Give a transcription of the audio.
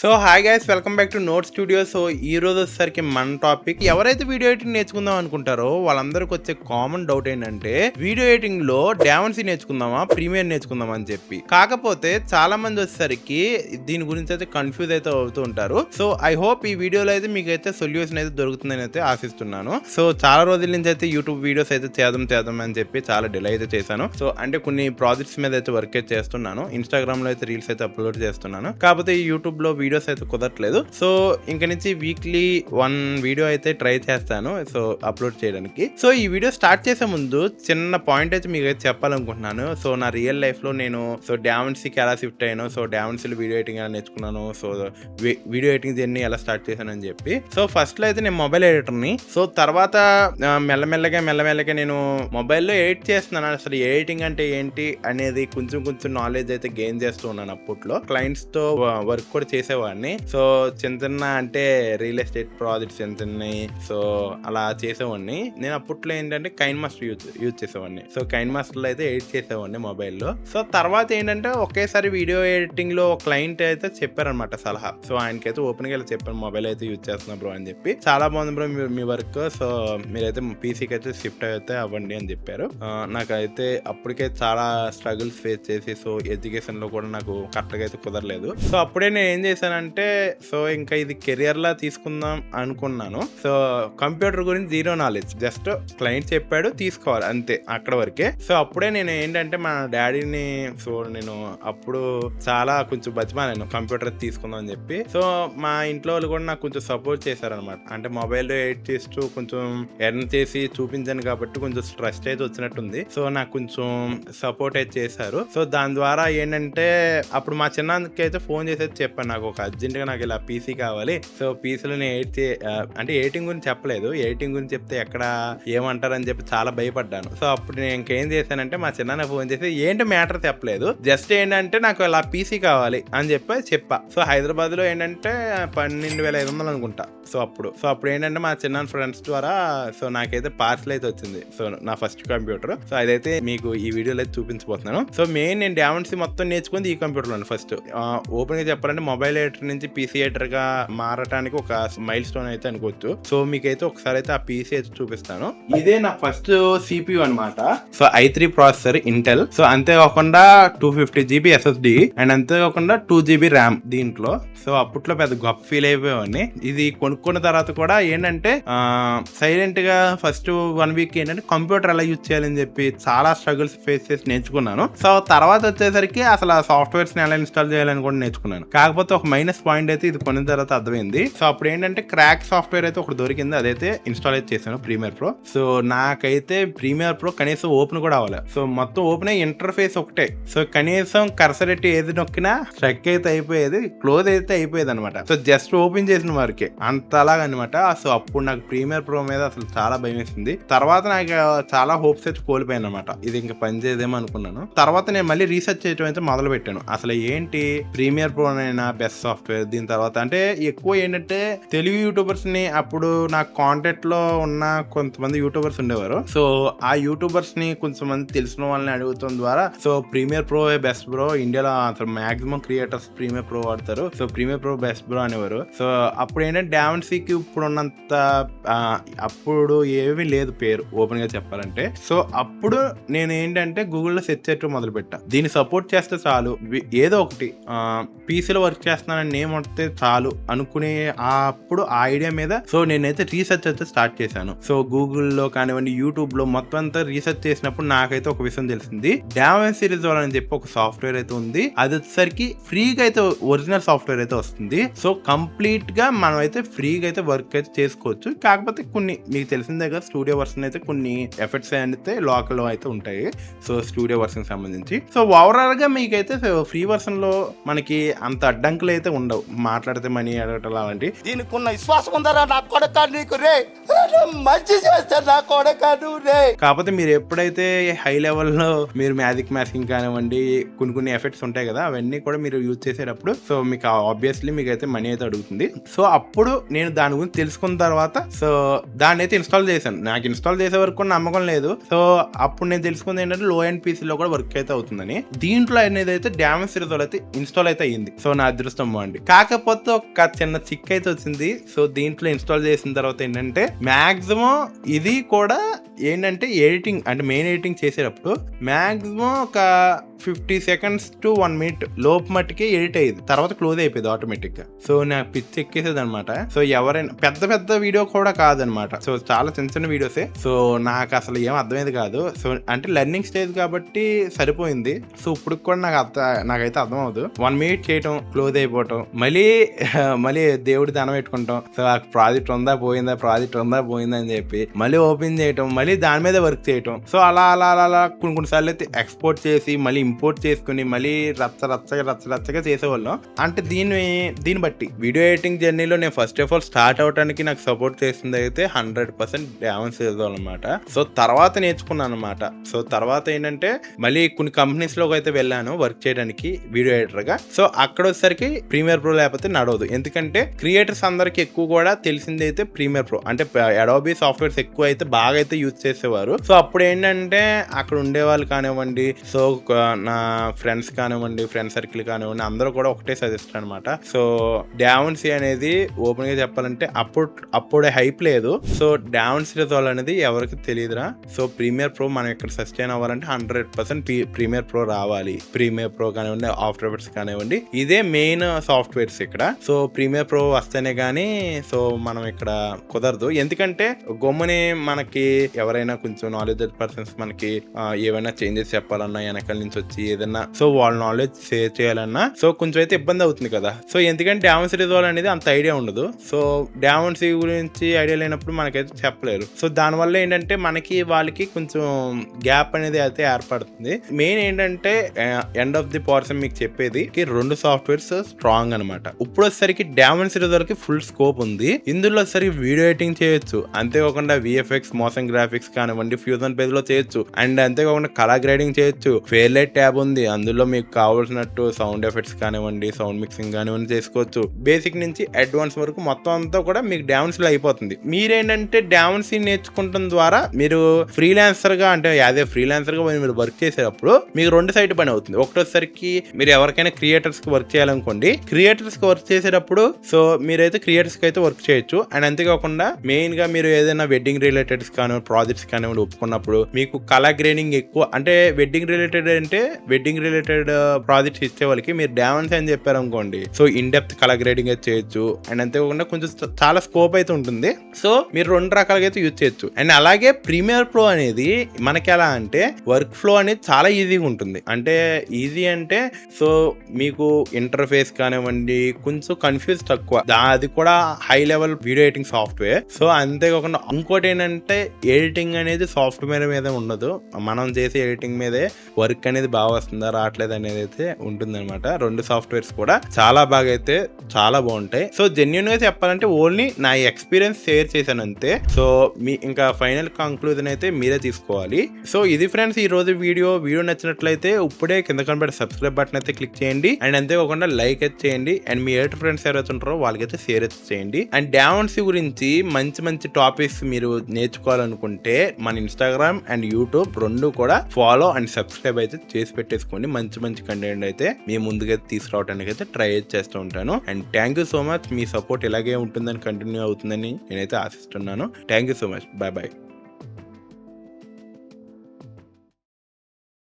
So hi guys, welcome back to note studio. So ఈ రోజు వచ్చేసరికి మన టాపిక్, ఎవరైతే వీడియో ఎడిటింగ్ నేర్చుకుందాం అనుకుంటారో వాళ్ళందరికీ వచ్చే కామన్ డౌట్ ఏంటంటే వీడియో ఎడిటింగ్ లో డావెన్సీ నేర్చుకుందామా ప్రీమియర్ నేర్చుకుందామా అని చెప్పి. కాకపోతే చాలా మంది వచ్చేసరికి దీని గురించి అయితే కన్ఫ్యూజ్ అయితే అవుతూ ఉంటారు. సో ఐ హోప్ ఈ వీడియోలో అయితే మీకు అయితే సొల్యూషన్ అయితే దొరుకుతుందని అయితే ఆశిస్తున్నాను. సో చాలా రోజుల నుంచి అయితే యూట్యూబ్ వీడియోస్ అయితే చేద్దాం అని చెప్పి చాలా డిలే అయితే చేశాను. సో అంటే కొన్ని ప్రాజెక్ట్స్ మీద అయితే వర్క్ అయితే చేస్తున్నాను. ఇన్స్టాగ్రామ్ లో అయితే రీల్స్ అయితే అప్లోడ్ చేస్తున్నాను. కాకపోతే యూట్యూబ్ లో వీడియోస్ అయితే కుదరట్లేదు. సో ఇంక నుంచి వీక్లీ 1 వీడియో అయితే ట్రై చేస్తాను సో అప్లోడ్ చేయడానికి. సో ఈ వీడియో స్టార్ట్ చేసే ముందు చిన్న పాయింట్ అయితే మీకు అయితే చెప్పాలనుకుంటున్నాను. సో నా రియల్ లైఫ్ లో నేను సో డావెన్సీకి ఎలా షిఫ్ట్ అయ్యాను, సో డావెన్సీలో వీడియో ఎడిటింగ్ ఎలా నేర్చుకున్నాను, సో వీడియో ఎడిటింగ్ జర్నీ ఎలా స్టార్ట్ చేశాను అని చెప్పి. సో ఫస్ట్ లో అయితే నేను మొబైల్ ఎడిటర్ని. సో తర్వాత మెల్లమెల్లగా నేను మొబైల్లో ఎడిట్ చేస్తున్నాను. అసలు ఎడిటింగ్ అంటే ఏంటి అనేది కొంచెం నాలెడ్జ్ అయితే గెయిన్ చేస్తూ ఉన్నాను. అప్పట్లో క్లయింట్స్ తో వర్క్ కూడా చేసేవాడిని. సో చిన్న అంటే రియల్ ఎస్టేట్ ప్రాజెక్ట్స్ చిన్నవి సో అలా చేసేవాడిని. నేను అప్పట్లో ఏంటంటే కైన్ మాస్టర్ యూజ్ చేసేవాడిని. సో కైన్ మాస్టర్ లో అయితే ఎడిట్ చేసేవాడిని మొబైల్లో. సో తర్వాత ఏంటంటే ఒకేసారి వీడియో ఎడిటింగ్ లో క్లయింట్ అయితే చెప్పారనమాట సలహా. సో ఆయనకైతే ఓపెన్ గా ఇలా చెప్పాను, మొబైల్ అయితే యూజ్ చేస్తున్నా బ్రో అని చెప్పి. చాలా బాగుంది బ్రో మీ వర్క్, సో మీరైతే పీసీకి అయితే షిఫ్ట్ అయితే అవ్వండి అని చెప్పారు. నాకైతే అప్పటికే చాలా స్ట్రగుల్స్ ఫేస్ చేసి సో ఎడ్యుకేషన్ లో కూడా నాకు కరెక్ట్ గా అయితే కుదరలేదు. సో అప్పుడే నేను ఏం చేశానంటే సో ఇంకా ఇది కెరియర్ లా తీసుకుందాం అనుకున్నాను. సో కంప్యూటర్ గురించి జీరో నాలెడ్జ్, జస్ట్ క్లయింట్ చెప్పాడు తీసుకోవాలి అంతే, అక్కడ వరకే. సో అప్పుడే నేను ఏంటంటే మా డాడీని సో నేను అప్పుడు చాలా కొంచెం బతిమాలను కంప్యూటర్ తీసుకుందాం అని చెప్పి. సో మా ఇంట్లో వాళ్ళు కూడా నాకు కొంచెం సపోర్ట్ చేశారనమాట. అంటే మొబైల్లో ఎడిట్ చేస్తూ కొంచెం ఎర్న్ చేసి చూపించాను కాబట్టి కొంచెం స్ట్రెస్ అయితే వచ్చినట్టుంది. సో నాకు కొంచెం సపోర్ట్ అయితే చేశారు. సో దాని ద్వారా ఏంటంటే అప్పుడు మా చిన్నకి అయితే ఫోన్ చేసి చెప్పాను, నాకు ఒక అర్జెంట్ గా నాకు ఇలా పీసీ కావాలి. సో పీసీలో నేను అంటే ఎడిటింగ్ గురించి చెప్పలేదు. ఎడిటింగ్ గురించి చెప్తే ఎక్కడ ఏమంటారని చెప్పి చాలా భయపడ్డాను. సో అప్పుడు నేను ఇంకేం చేశానంటే మా చిన్న ఫోన్ చేసి ఏంటి మ్యాటర్ చెప్పలేదు, జస్ట్ ఏంటంటే నాకు ఇలా పీసీ కావాలి అని చెప్పా. సో హైదరాబాద్ లో ఏంటంటే 12,500 అనుకుంటా. సో అప్పుడు ఏంటంటే మా చిన్న ఫ్రెండ్స్ ద్వారా సో నాకైతే పార్సల్ అయితే వచ్చింది. సో నా ఫస్ట్ కంప్యూటర్. సో అదైతే మీకు ఈ వీడియోలో అయితే చూపించబోతున్నాను. సో మెయిన్ నేను డావెన్సీ మొత్తం నేర్చుకుంది ఈ కంప్యూటర్ లో. ఫస్ట్ ఓపెన్ గా చెప్పాలంటే మొబైల్ ఎడిటర్ నుంచి పీసీ ఎడిటర్ గా మారటానికి ఒక మైల్ స్టోన్ అయితే అనుకోవచ్చు. సో మీకైతే ఒకసారి అయితే ఆ పీసీ అయితే చూపిస్తాను. ఇదే నా ఫస్ట్ CPU అనమాట. So i3 processor Intel. So అంతేకాకుండా 250 GB SSD అండ్ అంతేకాకుండా 2 GB RAM దీంట్లో. సో అప్పట్లో పెద్ద గొప్ప ఫీల్ అయిపోయేవాడిని. ఇది కొనుక్కున్న తర్వాత కూడా ఏంటంటే సైలెంట్ గా ఫస్ట్ 1 వీక్ ఏంటంటే కంప్యూటర్ ఎలా యూజ్ చేయాలని చెప్పి చాలా స్ట్రగుల్స్ ఫేస్ చేసి నేర్చుకున్నాను. సో తర్వాత వచ్చేసరికి అసలు ఆ సాఫ్ట్వేర్స్ ని ఎలా ఇన్స్టాల్ చేయాలని కూడా నేర్చుకున్నాను. కాకపోతే ఒక మైనస్ పాయింట్ అయితే ఇది కొన్న తర్వాత అర్థమైంది. సో అప్పుడు ఏంటంటే క్రాక్ సాఫ్ట్వేర్ అయితే ఒకటి దొరికింది, అదైతే ఇన్స్టాల్ అయితే చేశాను, ప్రీమియర్ ప్రో. సో నాకైతే ప్రీమియర్ ప్రో కనీసం ఓపెన్ కూడా అవ్వాలి. సో మొత్తం ఓపెన్ అయ్యి ఇంటర్ఫేస్ ఒకటే. సో కనీసం కర్సర్ ఎట్టి ఏది నొక్కినా స్ట్రక్ అయితే అయిపోయేది, క్లోజ్ అయితే అయిపోయేది అనమాట. సో జస్ట్ ఓపెన్ చేసిన వారికి అంతలాగా అనమాట. సో అప్పుడు నాకు ప్రీమియర్ ప్రో మీద అసలు చాలా భయం వేసింది. తర్వాత నాకు చాలా హోప్స్ అయితే కోల్పోయాను అనమాట. ఇది ఇంకా పని చేయదేమో అనుకున్నాను. తర్వాత నేను మళ్ళీ రీసెర్చ్ చేయడం అయితే మొదలు పెట్టాను. అసలు ఏంటి ప్రీమియర్ ప్రో అయినా బెస్ట్ సాఫ్ట్వేర్. దీని తర్వాత అంటే ఎక్కువ ఏంటంటే తెలుగు యూట్యూబర్స్ ని అప్పుడు నాకు కాంటాక్ట్ లో ఉన్న కొంతమంది యూట్యూబర్స్ ఉండేవారు. సో ఆ యూట్యూబర్స్ ని కొంచెం మంది తెలిసిన వాళ్ళని అడుగుతాం ద్వారా so Premiere Pro best bro, ఇండియాలో అసలు మాక్సిమం క్రియేటర్స్ ప్రీమియర్ ప్రో వాడతారు, so Premiere Pro best bro అనేవారు. సో అప్పుడు ఏంటంటే డావెన్సీకి ఇప్పుడు ఉన్నంత అప్పుడు ఏమీ లేదు పేరు ఓపెన్ గా చెప్పాలంటే. సో అప్పుడు నేను ఏంటంటే గూగుల్లో సెర్చ్ చేయటం మొదలు పెట్టా. దీన్ని సపోర్ట్ చేస్తే చాలు, ఏదో ఒకటి పీసీలో వర్క్ చేస్తున్నానని నేమ్ వస్తే చాలు అనుకునే అప్పుడు ఆ ఐడియా మీద సో నేనైతే రీసెర్చ్ అయితే స్టార్ట్ చేశాను. సో గూగుల్లో కానివ్వండి యూట్యూబ్ లో మొత్తం అంతా రీసెర్చ్ చేసినప్పుడు నాకైతే ఒక విషయం తెలిసింది, డావెన్సీ రిజాల్వ్ అని చెప్పి ఒక సాఫ్ట్వేర్ అయితే ఉంది. అది వచ్చేసరికి ఫ్రీగా అయితే ఒరిజినల్ సాఫ్ట్వేర్ అయితే వస్తుంది. సో కంప్లీట్ గా మనం అయితే ఫ్రీగా అయితే వర్క్ అయితే చేసుకోవచ్చు. కాకపోతే కొన్ని మీకు తెలిసిందే కదా, స్టూడియో వర్షన్ అయితే కొన్ని ఎఫెక్ట్స్ అయితే లోకల్ అయితే ఉంటాయి. సో స్టూడియో వర్షన్ సంబంధించి సో ఓవరాల్ గా మీకైతే ఫ్రీ వర్షన్ లో మనకి అంత అడ్డంకులు అయితే ఉండవు, మాట్లాడితే మనీ అడగటం అలాంటి. దీనికి ఉన్న విశ్వాసం ఉందరా నా కొడుక నీకు రే. మంచి చేస్తా నా కొడక నువ్వే. కాకపోతే మీరు ఎప్పుడైతే హై లెవెల్లో మీరు మ్యాజిక్ మ్యాసింగ్ కానివ్వండి కొన్ని ఎఫెక్ట్స్ ఉంటాయి కదా, అవన్నీ కూడా మీరు యూజ్ చేసేటప్పుడు సో మీకు ఆబ్వియస్లీ మీకు అయితే మనీ అయితే అడుగుతుంది. సో అప్పుడు నేను దాని గురించి తెలుసుకున్న తర్వాత సో దాన్ని అయితే ఇన్స్టాల్ చేశాను. నాకు ఇన్స్టాల్ చేసే వరకు కూడా నమ్మకం లేదు. సో అప్పుడు నేను తెలుసుకుంది ఏంటంటే లో ఎండ్ పీసీలో కూడా వర్క్ అయితే అవుతుందని. దీంట్లో అనేది అయితే డామేజ్ రిజాల్వ్ అయితే ఇన్స్టాల్ అయితే అయ్యింది. సో నా అదృష్టం బాగుంది. కాకపోతే ఒక చిన్న చిక్ అయితే వచ్చింది. సో దీంట్లో ఇన్స్టాల్ చేసిన తర్వాత ఏంటంటే మాక్సిమం ఇది కూడా ఏంటంటే ఎడిటింగ్ అంటే మెయిన్ ఎడిటింగ్ చేసేటప్పుడు మాక్సిమం ఒక 50 seconds to 1 minute లోపు మట్టుకే ఎడిట్ అయ్యేది, తర్వాత క్లోజ్ అయిపోయింది ఆటోమేటిక్ గా. సో నాకు పిచ్చి ఎక్కేసేది అనమాట. సో ఎవరైనా పెద్ద వీడియో కూడా కాదనమాట, సో చాలా చిన్న వీడియోసే. సో నాకు అసలు ఏం అర్థమయ్యేది కాదు. సో అంటే లెర్నింగ్ స్టేజ్ కాబట్టి సరిపోయింది. సో ఇప్పుడు కూడా నాకైతే అర్థం అవ్వదు. 1 minute చేయటం, క్లోజ్ అయిపోవటం, మళ్ళీ దేవుడి దండం పెట్టుకుంటాం. సో ఆ ప్రాజెక్ట్ ఉందా పోయిందా అని చెప్పి మళ్ళీ ఓపెన్ చేయటం, మళ్ళీ దాని మీద వర్క్ చేయటం. సో అలా కొన్నిసార్లు అయితే ఎక్స్పోర్ట్ చేసి మళ్ళీ ఇంపోర్ట్ చేసుకుని మళ్ళీ రచ్చగా చేసేవాళ్ళం. అంటే దీన్ని బట్టి వీడియో ఎడిటింగ్ జర్నీలో నేను ఫస్ట్ ఆఫ్ ఆల్ స్టార్ట్ అవడానికి నాకు సపోర్ట్ చేసింది అయితే 100% డామేజ్ అనమాట. సో తర్వాత నేర్చుకున్నాను అనమాట. సో తర్వాత ఏంటంటే మళ్ళీ కొన్ని కంపెనీస్ లోకి అయితే వెళ్ళాను వర్క్ చేయడానికి వీడియో ఎడిటర్ గా. సో అక్కడ వచ్చేసరికి ప్రీమియర్ ప్రో లేకపోతే నడవదు. ఎందుకంటే క్రియేటర్స్ అందరికి ఎక్కువ కూడా తెలిసింది అయితే ప్రీమియర్ ప్రో, అంటే అడోబీ సాఫ్ట్వేర్స్ ఎక్కువ అయితే బాగా అయితే యూజ్ చేసేవారు. సో అప్పుడు ఏంటంటే అక్కడ ఉండేవాళ్ళు కానివ్వండి, సో నా ఫ్రెండ్స్ కానివ్వండి, ఫ్రెండ్ సర్కిల్ కానివ్వండి, అందరూ కూడా ఒకటే సజెస్ట్ అనమాట. సో డావెన్సీ అనేది ఓపెన్ గా చెప్పాలంటే అప్పుడే హైప్ లేదు. సో డావెన్సీ రిజాల్వ్ అనేది ఎవరికి తెలియదురా. సో ప్రీమియర్ ప్రో మనం ఇక్కడ సస్టైన్ అవ్వాలంటే 100% ప్రీమియర్ ప్రో రావాలి. ప్రీమియర్ ప్రో కానివ్వండి, ఆఫ్టర్ ఎఫెక్ట్స్ కానివ్వండి, ఇదే మెయిన్ సాఫ్ట్వేర్స్ ఇక్కడ. సో ప్రీమియర్ ప్రో వస్తేనే గానీ సో మనం ఇక్కడ కుదరదు. ఎందుకంటే గమ్ముని మనకి ఎవరైనా కొంచెం నాలెడ్జ్ పర్సన్స్ మనకి ఏవైనా చేంజెస్ చెప్పాలన్నా వెనకాల నుంచి వచ్చి ఏదన్నా సో వాళ్ళ నాలెడ్జ్ షేర్ చేయాలన్నా సో కొంచెం అయితే ఇబ్బంది అవుతుంది కదా. సో ఎందుకంటే డామేజ్ రిజాల్వ్ అనేది అంత ఐడియా ఉండదు. సో డామేజ్ గురించి ఐడియా లేనప్పుడు మనకైతే చెప్పలేరు. సో దానివల్ల ఏంటంటే మనకి వాళ్ళకి కొంచెం గ్యాప్ అనేది అయితే ఏర్పడుతుంది. మెయిన్ ఏంటంటే ఎండ్ ఆఫ్ ది పర్సన్ మీకు చెప్పేది 2 సాఫ్ట్వేర్స్ స్ట్రాంగ్ అనమాట. ఇప్పుడు వచ్చేసరికి డామేజ్ రిజాల్వ్ కి ఫుల్ స్కోప్ ఉంది. ఇందులో సరికి వీడియో ఎడిటింగ్ చేయొచ్చు, అంతేకాకుండా విఎఫ్ఎక్స్ మోషన్ గ్రాఫిక్స్ కానివ్వండి ఫ్యూజన్ పేజ్ లో చేయొచ్చు, అండ్ అంతేకాకుండా కలర్ గ్రేడింగ్ చేయొచ్చు. ఫెయిర్లైట్ ట్యాబ్ ఉంది, అందులో మీకు కావాల్సినట్టు సౌండ్ ఎఫెక్ట్స్ కానివ్వండి, సౌండ్ మిక్సింగ్ కానివ్వండి చేసుకోవచ్చు. బేసిక్ నుంచి అడ్వాన్స్ వరకు మొత్తం అంతా కూడా మీకు డామేజ్ లో అయిపోతుంది. మీరేంటంటే డామేజ్ నేర్చుకుంటాం ద్వారా మీరు ఫ్రీలాన్సర్ గా అంటే యాజ్ ఏ ఫ్రీలాన్సర్ గా మీరు వర్క్ చేసేటప్పుడు మీకు 2 సైడ్ పని అవుతుంది. ఒకటోసరికి మీరు ఎవరికైనా క్రియేటర్స్ కి వర్క్ చేయాలనుకోండి, క్రియేటర్స్ కి వర్క్ చేసేటప్పుడు సో మీరైతే క్రియేటర్స్ కి అయితే వర్క్ చేయొచ్చు. అండ్ అంతేకాకుండా మెయిన్ గా మీరు ఏదైనా వెడ్డింగ్ రిలేటెడ్ కానివ్వండి ప్రాజెక్ట్స్ కానివ్వండి ఒప్పుకున్నప్పుడు మీకు కలర్ గ్రేడింగ్ ఎక్కువ, అంటే వెడ్డింగ్ రిలేటెడ్ ప్రాజెక్ట్స్ ఇచ్చే వాళ్ళకి మీరు డామేజ్ అని చెప్పారు అనుకోండి, so in depth colour grading అయితే చేయొచ్చు. అండ్ అంతేకాకుండా కొంచెం చాలా స్కోప్ అయితే ఉంటుంది. సో మీరు 2 రకాలుగా అయితే యూజ్ చేయొచ్చు. అండ్ అలాగే ప్రీమియర్ ప్రో అనేది మనకి ఎలా అంటే వర్క్ ఫ్లో అనేది చాలా ఈజీగా ఉంటుంది. అంటే ఈజీ అంటే సో మీకు ఇంటర్ఫేస్ కానివ్వండి కొంచెం కన్ఫ్యూజ్ తక్కువ, అది కూడా high level video editing software. So అంతేకాకుండా ఇంకోటి ఏంటంటే ఎడిటింగ్ అనేది సాఫ్ట్వేర్ మీద ఉండదు, మనం చేసే ఎడిటింగ్ మీదే వర్క్ అనేది బాగా వస్తుందా రావట్లేదు అనేది అయితే ఉంటుంది అనమాట. 2 సాఫ్ట్వేర్స్ కూడా చాలా బాగా అయితే చాలా బాగుంటాయి. సో జెన్యూన్ గా చెప్పాలంటే ఓన్లీ నా ఎక్స్పీరియన్స్ షేర్ చేశాను అంతే. సో మీ ఇంకా ఫైనల్ కంక్లూజన్ అయితే మీరే తీసుకోవాలి. సో ఇది ఫ్రెండ్స్ ఈ రోజు వీడియో నచ్చినట్లయితే ఇప్పుడే కింద కనబడే సబ్స్క్రైబ్ బటన్ అయితే క్లిక్ చేయండి. అండ్ అంతేకాకుండా లైక్ అయితే చేయండి. అండ్ మీ ఎయిట్ ఫ్రెండ్స్ ఎవరైతే ఉంటారో వాళ్ళకైతే షేర్ అయితే చేయండి. అండ్ డామేజ్ గురించి మంచి టాపిక్స్ మీరు నేర్చుకోవాలనుకుంటే మన ఇన్స్టాగ్రామ్ అండ్ యూట్యూబ్ 2 కూడా ఫాలో అండ్ సబ్స్క్రైబ్ అయితే చేసి పెట్టేసుకోండి. మంచి కంటెంట్ అయితే మీ ముందుకైతే తీసుకురావడానికి అయితే ట్రై చేస్తూ ఉంటాను. And thank you so much. మీ సపోర్ట్ ఇలాగే ఉంటుందని కంటిన్యూ అవుతుందని నేనైతే ఆశిస్తున్నాను. Thank you so much. Bye.